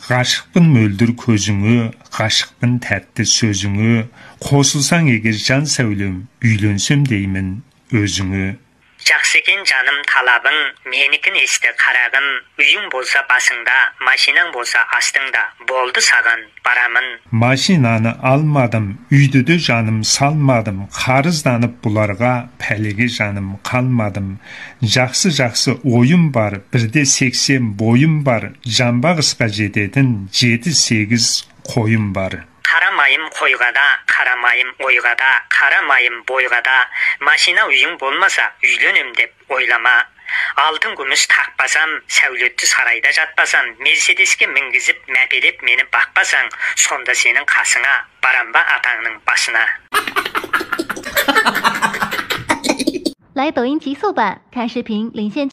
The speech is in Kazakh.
Ғашықпын мөлдір көзіңі, ғашықпын тәтті сөзіңі, қосылсаң егер жан сәулем, үйленсем деймін өзіңі. Жақсы екен жаным талабың, менікін есті қарағым, үйің болса басыңда, машинаң болса астыңда, болды саған барамын. Машинаны алмадым, үйді де жаным салмадым, қарызданып бұларға, пәлеге жаным қалмадым. Жақсы ойым бар, бірде 80 бойым бар, жанбағысқа жететін 7-8 қойым бар. Қарамайым қойға да, қарамайым ойға да, қарамайым бойға да, машина үйің болмаса үйленем деп ойлама. Алтын күміс тақпасам, сәулетті сарайда жатпасам, мерседеске мінгізіп мәпелеп мені бақпасаң, сонда сенің қасыңа барам ба атаңның басына. 来抖音极速版看视频领先。